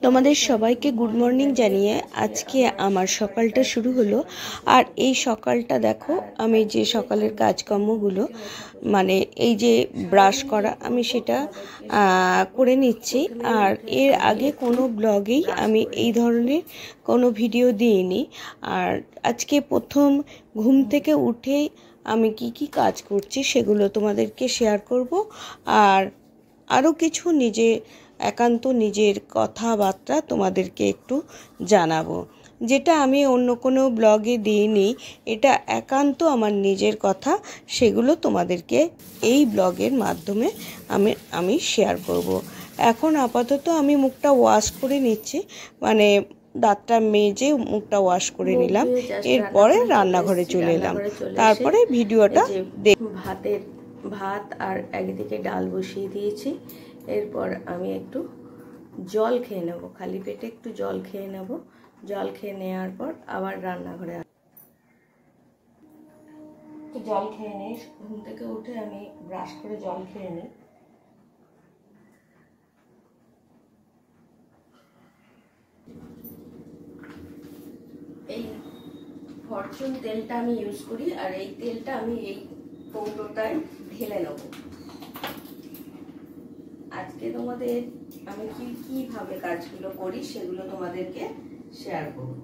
তোমাদের সবাইকে good morning জানিয়ে আজকে আমার সকালটা শুরু হলো। আর এই সকালটা দেখো, আমি যে সকালের কাজকর্মগুলো মানে এই যে ব্রাশ করা, আমি সেটা করে নিচ্ছি। আর এর আগে কোনো ব্লগেই আমি এই ধরনের কোনো ভিডিও দিইনি। আর আজকে প্রথম ঘুম থেকে উঠেই আমি কি কাজ করছি সেগুলো তোমাদেরকে শেয়ার করব। আর আরও কিছু একান্ত নিজের কথাবার্তা তোমাদেরকে একটু জানাবো, যেটা আমি অন্য কোনো ব্লগে দিইনি। এটা একান্ত আমার নিজের কথা, সেগুলো তোমাদেরকে এই ব্লগের মাধ্যমে আমি শেয়ার করব। এখন আপাতত আমি মুখটা ওয়াশ করে নিচ্ছি, মানে দাঁতটা মেজে মুখটা ওয়াশ করে নিলাম। এরপরে রান্নাঘরে চলে এলাম, তারপরে ভিডিওটা ভাত আর একদিকে ডাল বসিয়ে দিয়েছি। এরপর আমি একটু জল খেয়ে নেব, খালি পেটে একটু জল খেয়ে নেব। জল খেয়ে নেওয়ার পর আবার রান্নাঘরে জল খেয়ে নিই। ঘুম থেকে উঠে আমি ব্রাশ করে জল খেয়ে নিই। এই ফরচুন তেলটা আমি ইউজ করি, আর এই তেলটা আমি এই কৌটোটায় ঢেলে নেব। আজকে তোমাদের আমি কিভাবে কাজগুলো করি সেগুলো তোমাদেরকে শেয়ার করব।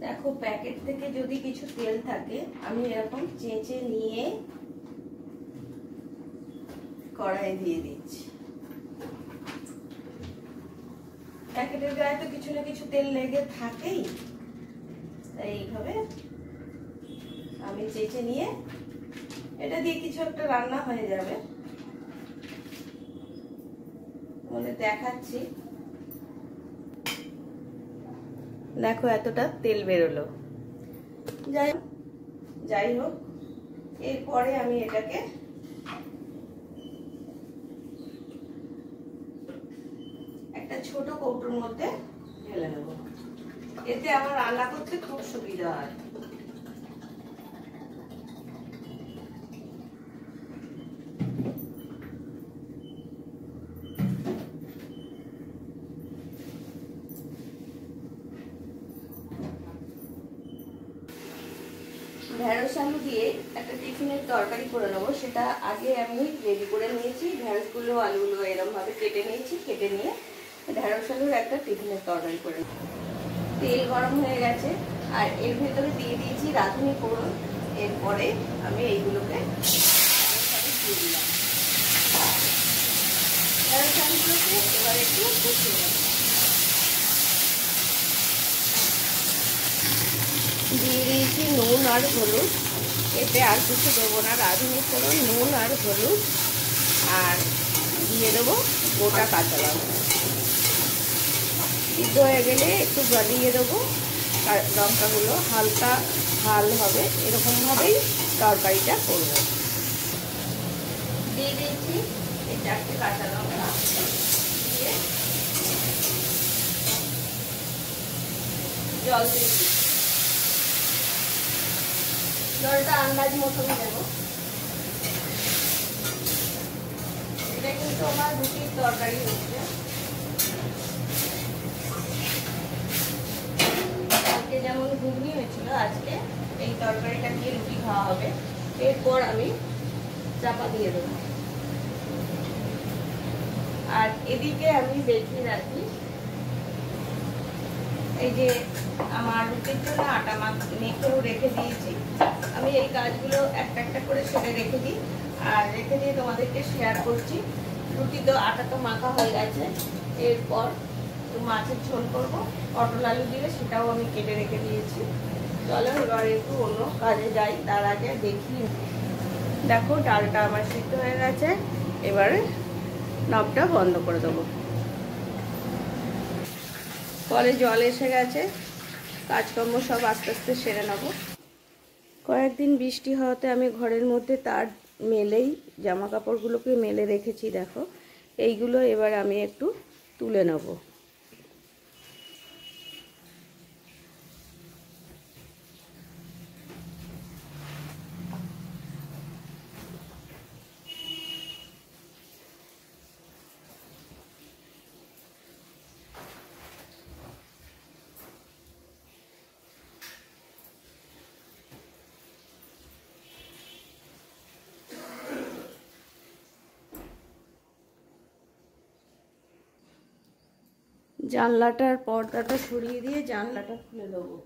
দেখো, প্যাকেট থেকে যদি কিছু তেল থাকে আমি এরকম চেঁচে নিয়ে কড়াই দিয়ে দিচ্ছি। প্যাকেটের গায়ে তো কিছু না কিছু তেল লেগে থাকেই, তাই এইভাবে আমি চেঁচে নিয়ে এটা দিয়ে কিছু একটা রান্না হয়ে যাবে বলে দেখাচ্ছি। দেখো এতটা তেল বেরোলো। যাই হোক, এরপরে আমি এটাকে একটা ছোট কৌটোর মধ্যে ঢেলে নেব। এতে আমার রান্না করতে খুব সুবিধা হয়। ঢেঁড়স আলু দিয়ে একটা টিফিনের তরকারি করে নেবো, সেটা আগে আমি রেডি করে নিয়েছি। ঢেঁড়সগুলো আলুগুলো এরকম ভাবে কেটে নিয়েছি। কেটে নিয়ে ঢেঁড়স আলুর একটা টিফিনের তরকারি করে নেবো। তেল গরম হয়ে গেছে, আর এর ভেতরে দিয়ে দিয়েছি রাঁধুনি ফোড়ন। এরপরে আমি এইগুলোকে দিয়ে দিলাম। ঢেঁড়স আলুগুলোকে এবার একটু কষিয়ে নেব। দিয়ে দিয়েছি নুন আর হলুদ, এতে আর কিছু দেবো না। রাঁধুনি ফোড়ন, নুন আর হলুদ, আর দিয়ে দেবো গোটা কাঁচা লঙ্কা। সিদ্ধ হয়ে গেলে একটু গলিয়ে দেবো লঙ্কাগুলো, হালকা ঝাল হবে, এরকমভাবেই তরকারিটা করব। দিয়ে দিয়েছি এই 4টে কাঁচা লঙ্কা, দিয়ে জল দিয়ে দিচ্ছি। জলটা আন্দাজ মতন দেবো। এটা কিন্তু আমার রুটির তরকারি হচ্ছে। আজকে যেমন ঘুগনি হয়েছিল, আজকে এই তরকারিটা দিয়ে রুটি খাওয়া হবে। এরপর আমি চাপা দিয়ে দেবো। আর এদিকে আমি দেখিয়ে রাখি, এই যে আমার রুটির জন্য আটা মেখেও রেখে দিয়েছি। আমি এই কাজগুলো একটা একটা করে সেরে রেখে দিই, আর রেখে দিয়ে তোমাদেরকে শেয়ার করছি। রুটি তো আটা তো মাখা হয়ে গেছে। এরপর মাছের ঝোল করবো, পটল আলু দিলে সেটাও আমি কেটে রেখে দিয়েছি। চলো এবার একটু অন্য কাজে যাই। তার আগে দেখি, দেখো ডালটা আমার সিদ্ধ হয়ে গেছে। এবারে নবটা বন্ধ করে দেবো। কলে জল এসে গেছে, কাজকর্ম সব আস্তে আস্তে সেরে নেব। কয়েকদিন বৃষ্টি হওয়াতে আমি ঘরের মধ্যে তার মেলেই জামা কাপড়গুলোকে মেলে রেখেছি। দেখো এইগুলো এবার আমি একটু তুলে নেব। জানলাটার পর্দাটা সরিয়ে দিয়ে জানলাটা খুলে দেবো।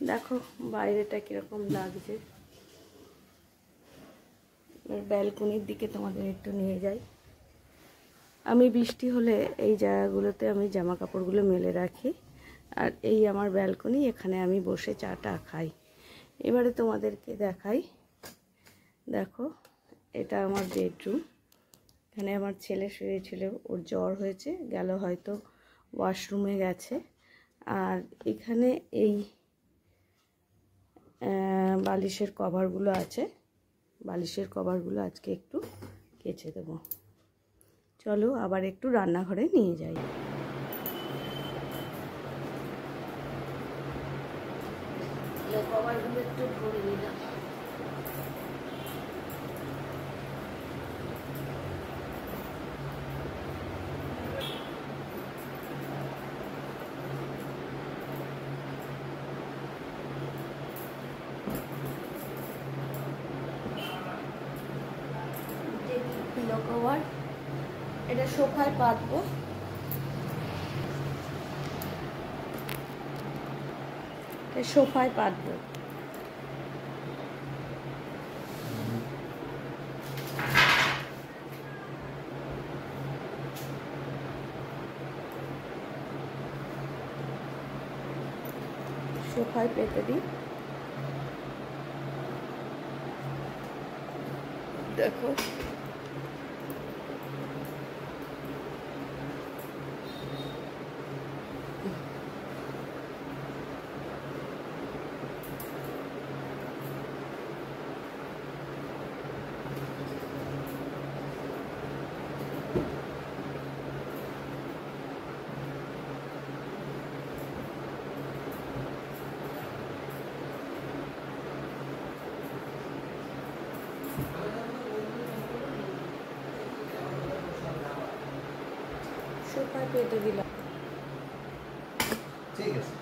দেখো বাইরেটা কিরকম লাগছে। ব্যালকনির দিকে তোমাদের একটু নিয়ে যাই। আমি বৃষ্টি হলে এই জায়গাগুলোতে আমি জামা কাপড়গুলো মেলে রাখি, আর এই আমার ব্যালকনি, এখানে আমি বসে চাটা খাই। এবারে তোমাদেরকে দেখাই। দেখো এটা আমার বেডরুম। এখানে আমার ছেলে শুয়েছিল, ওর জ্বর হয়েছে, গেল হয়তো ওয়াশরুমে গেছে। আর এখানে এই বালিশের কভারগুলো আছে, বালিশের কভারগুলো আজকে একটু কেচে দেবো। চলো আবার একটু রান্নাঘরে নিয়ে যাই। কভারগুলো একটু ধরে নিলাম। পিলো কভার, এটা সোফায় পাতবো। সোফায় পাতবো। সোফায় পেতে দিই। দেখো সোফায় পেতে দিলাম। ঠিক আছে।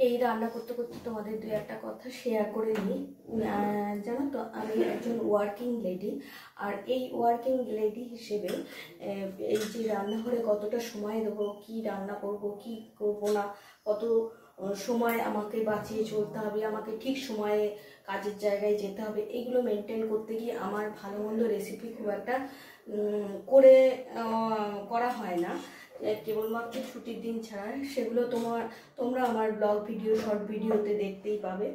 এই রান্না করতে করতে তোমাদের দু একটা কথা শেয়ার করে নিই। জানো তো আমি একজন ওয়ার্কিং লেডি, আর এই ওয়ার্কিং লেডি হিসেবে এই যে রান্নাঘরে কতটা সময় দেবো, কি রান্না করব কি করব না, কত সময় আমাকে বাঁচিয়ে চলতে হবে, আমাকে ঠিক সময়ে কাজের জায়গায় যেতে হবে, এগুলো মেনটেন করতে গিয়ে আমার ভালো মন্দ রেসিপি খুব একটা করা হয় না, কেবলমাত্র ছুটির দিন ছাড়া। সেগুলো তোমরা আমার ব্লগ ভিডিও, শর্ট ভিডিওতে দেখতেই পাবে।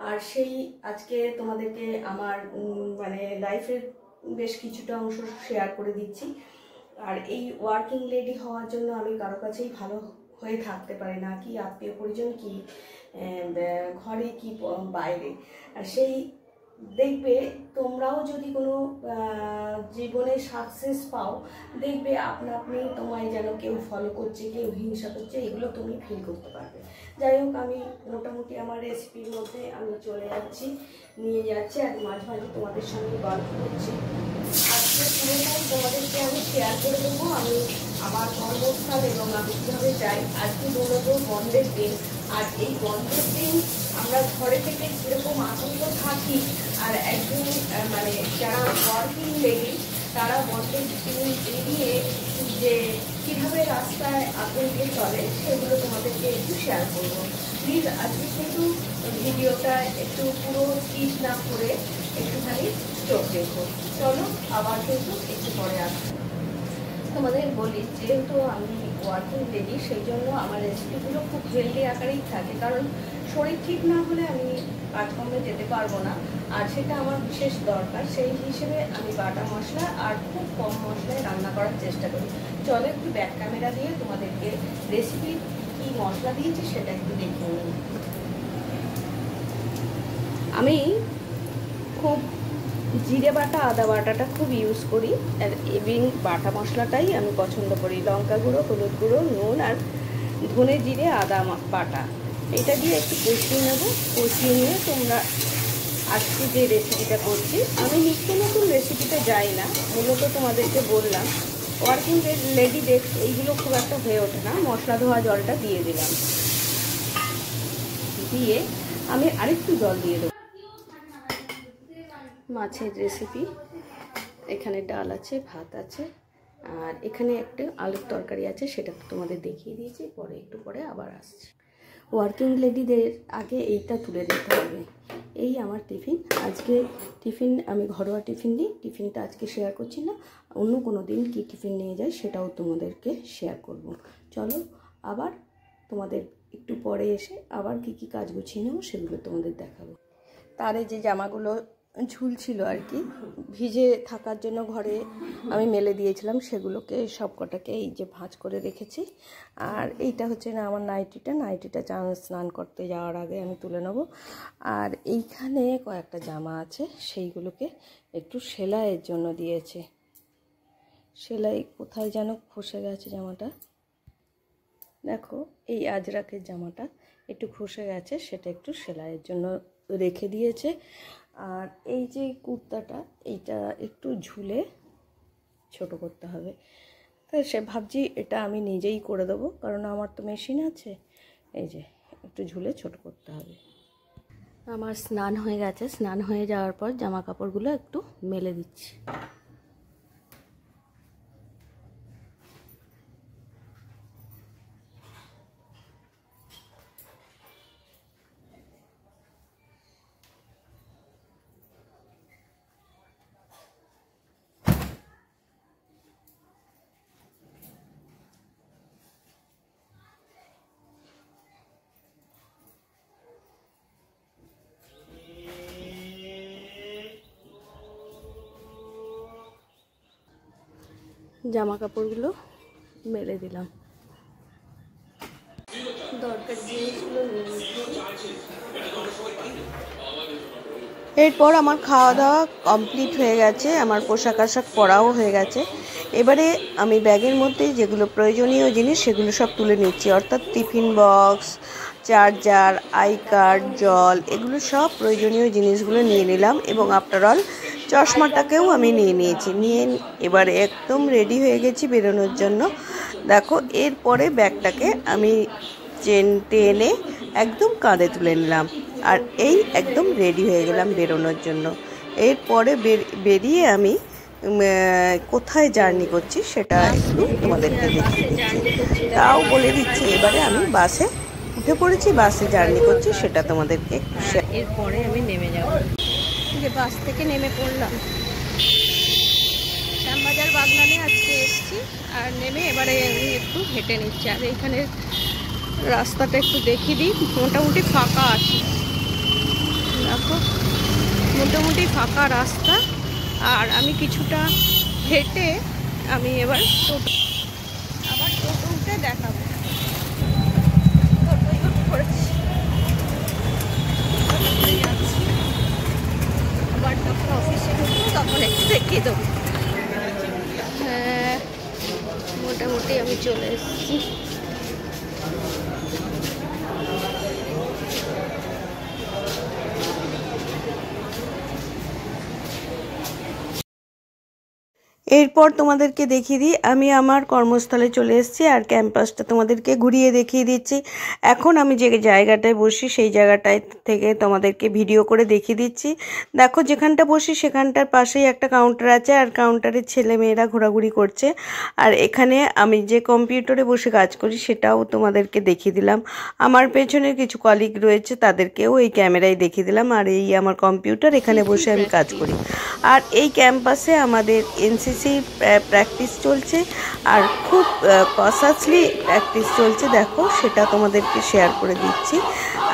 আর সেই আজকে তোমাদেরকে আমার মানে লাইফের বেশ কিছুটা অংশ শেয়ার করে দিচ্ছি। আর এই ওয়ার্কিং লেডি হওয়ার জন্য আমি কারো কাছেই ভালো হয়ে থাকতে পারি না, কি আত্মীয় পরিজন, কি ঘরে, কি বাইরে। আর সেই দেখবে তোমরাও যদি কোনো জীবনে সাকসেস পাও, দেখবে আপনা আপনি তোমায় যেন কেউ ফলো করছে, কেউ হিংসা করছে, এগুলো তুমি ফিল করতে পারবে। যাই হোক, আমি মোটামুটি আমার রেসিপির মধ্যে আমি চলে যাচ্ছি, নিয়ে যাচ্ছি, আর মাঝে মাঝে তোমাদের সঙ্গে গল্প করছি। আজকে পুরোটাই তোমাদেরকে আমি শেয়ার করে দেবো, আমি আমার কর্মস্থল এবং আমি কীভাবে যাই। আজকে মূলত বন্ধের দিন, আর এই বন্ধের দিন আমরা ঘরে থেকে কীরকম আতঙ্ক থাকি, আর একদিন মানে যারা ওয়ার্কিং লেডি তারা বন্ধের দিন এড়িয়ে যে কীভাবে রাস্তায় আতঙ্কে চলে, সেগুলো তোমাদেরকে একটু শেয়ার করবো। প্লিজ আজকে কিন্তু ভিডিওটা একটু পুরো স্কিপ না করে একটুখানি চোখ দেখো। চলো আবার কিন্তু একটু পরে আসবো। তোমাদের বলি, যেহেতু আমি ওয়ার্কিং লেডি, সেই জন্য আমার রেসিপিগুলো খুব হেলদি আকারেই থাকে, কারণ শরীর ঠিক না হলে আমি কাজকর্মে যেতে পারবো না, আর সেটা আমার বিশেষ দরকার। সেই হিসেবে আমি বাটা মশলা আর খুব কম মশলায় রান্না করার চেষ্টা করি। চলো একটু ব্যাক ক্যামেরা দিয়ে তোমাদেরকে রেসিপি কি মশলা দিয়েছি সেটা একটু দেখে নিই। আমি খুব জিরে বাটা, আদা বাটাটা খুব ইউজ করি, আর এবং বাটা মশলাটাই আমি পছন্দ করি। লঙ্কা গুঁড়ো, হলুদ গুঁড়ো, নুন আর ধনে জিরে আদা বাটা, এটা দিয়ে একটু কষিয়ে নেবো। কষিয়ে নিয়ে তোমরা আজকে যে রেসিপিটা করছি, আমি নিত্য নতুন রেসিপিতে যাই না, মূলত তোমাদেরকে বললাম ওয়ার্কিং লেডিদের এইগুলো খুব একটা হয়ে ওঠে না। মশলা ধোয়া জলটা দিয়ে দিলাম, দিয়ে আমি আরেকটু জল দিয়ে দেবো। মাছের রেসিপি, এখানে ডাল আছে, ভাত আছে, আর এখানে একটা আলুর তরকারি আছে, সেটা তোমাদের দেখিয়ে দিয়েছি, পরে একটু পরে আবার আসছি। ওয়ার্কিং লেডিদের আগে এইটা তুলে দিতে হবে। এই আমার টিফিন, আজকে টিফিন আমি ঘরোয়া টিফিন নিই, টিফিনটা আজকে শেয়ার করছি না, অন্য কোনো দিন কী টিফিন নিয়ে যাই সেটাও তোমাদেরকে শেয়ার করব। চলো আবার তোমাদের একটু পরে এসে আবার কি কাজ গুছিয়ে নেবো সেগুলো তোমাদের দেখাবো। তারে যে জামাগুলো ঝুলছিল আর কি, ভিজে থাকার জন্য ঘরে আমি মেলে দিয়েছিলাম, সেগুলোকে সব কটাকে এই যে ভাঁজ করে রেখেছি। আর এইটা হচ্ছে না আমার নাইটিটা স্নান করতে যাওয়ার আগে আমি তুলে নেব। আর এইখানে কয়েকটা জামা আছে, সেইগুলোকে একটু সেলাইয়ের জন্য দিয়েছে। সেলাই কোথায় যেন খসে গেছে জামাটা, দেখো এই আজরাকের জামাটা একটু খসে গেছে, সেটা একটু সেলাইয়ের জন্য রেখে দিয়েছে। আর এই যে কুর্তাটা, এইটা একটু ঝুলে ছোট করতে হবে, তাই সে ভাবছি এটা আমি নিজেই করে দেবো, কারণ আমার তো মেশিন আছে। এই যে একটু ঝুলে ছোট করতে হবে। আমার স্নান হয়ে গেছে, স্নান হয়ে যাওয়ার পর জামা কাপড়গুলো একটু মেলে দিচ্ছি। জামা কাপড়গুলো মেলে দিলাম, দরকার জিনিসগুলো নিয়ে। এরপর আমার খাওয়া দাওয়া কমপ্লিট হয়ে গেছে, আমার পোশাক আশাক পরাও হয়ে গেছে। এবারে আমি ব্যাগের মধ্যে যেগুলো প্রয়োজনীয় জিনিস সেগুলো সব তুলে নিচ্ছি, অর্থাৎ tiffin box, charger, I card, জল, এগুলো সব প্রয়োজনীয় জিনিসগুলো নিয়ে নিলাম। এবং আফটার অল চশমাটাকেও আমি নিয়ে নিয়েছি, নিয়ে এবারে একদম রেডি হয়ে গেছি বেরোনোর জন্য। দেখো এরপরে ব্যাগটাকে আমি টেনে একদম কাঁধে তুলে নিলাম, আর এই একদম রেডি হয়ে গেলাম বেরোনোর জন্য। এরপরে বেরিয়ে আমি কোথায় জার্নি করছি সেটা একটু তোমাদেরকে দেখিয়ে দিচ্ছি। তাও বলে দিচ্ছি, এবারে আমি বাসে উঠে পড়েছি, বাসে জার্নি করছি সেটা তোমাদেরকে। এরপরে আমি নেমে যাব, যে বাস থেকে নেমে পড়লাম, শ্যামবাজার বাগনানে আজকে এসেছি। আর নেমে এবারে আমি একটু হেঁটে নিচ্ছি। আর এইখানে রাস্তাটা একটু দেখিয়ে দিই, মোটামুটি ফাঁকা আছে, দেখো মোটামুটি ফাঁকা রাস্তা। আর আমি কিছুটা হেঁটে আমি এবার আবার টোটো উঠে দেখাবো। আবার যখন অফিসে ঢুকবো তখন একটু দেখিয়ে দেবো। হ্যাঁ মোটামুটি আমি চলে এসেছি। এরপর তোমাদেরকে দেখিয়ে দিই, আমি আমার কর্মস্থলে চলে এসেছি আর ক্যাম্পাসটা তোমাদেরকে ঘুরিয়ে দেখিয়ে দিচ্ছি। এখন আমি যে জায়গাটায় বসি সেই জায়গাটায় থেকে তোমাদেরকে ভিডিও করে দেখিয়ে দিচ্ছি। দেখো যেখানটা বসি সেখানটার পাশেই একটা কাউন্টার আছে, আর কাউন্টারের ছেলে মেয়েরা ঘোরাঘুরি করছে। আর এখানে আমি যে কম্পিউটারে বসে কাজ করি সেটাও তোমাদেরকে দেখিয়ে দিলাম। আমার পেছনে কিছু কলিগ রয়েছে, তাদেরকেও এই ক্যামেরায় দেখিয়ে দিলাম। আর এই আমার কম্পিউটার, এখানে বসে আমি কাজ করি। আর এই ক্যাম্পাসে আমাদের এনসিসি প্র্যাকটিস চলছে, আর খুব কনসাসলি প্র্যাকটিস চলছে, দেখো সেটা তোমাদেরকে শেয়ার করে দিচ্ছি।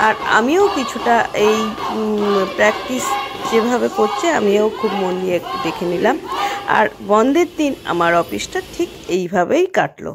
আর আমিও কিছুটা এই প্র্যাকটিস যেভাবে করছে আমিও খুব মন দিয়ে একটু দেখে নিলাম। আর বন্ধের দিন আমার অফিসটা ঠিক এইভাবেই কাটলো।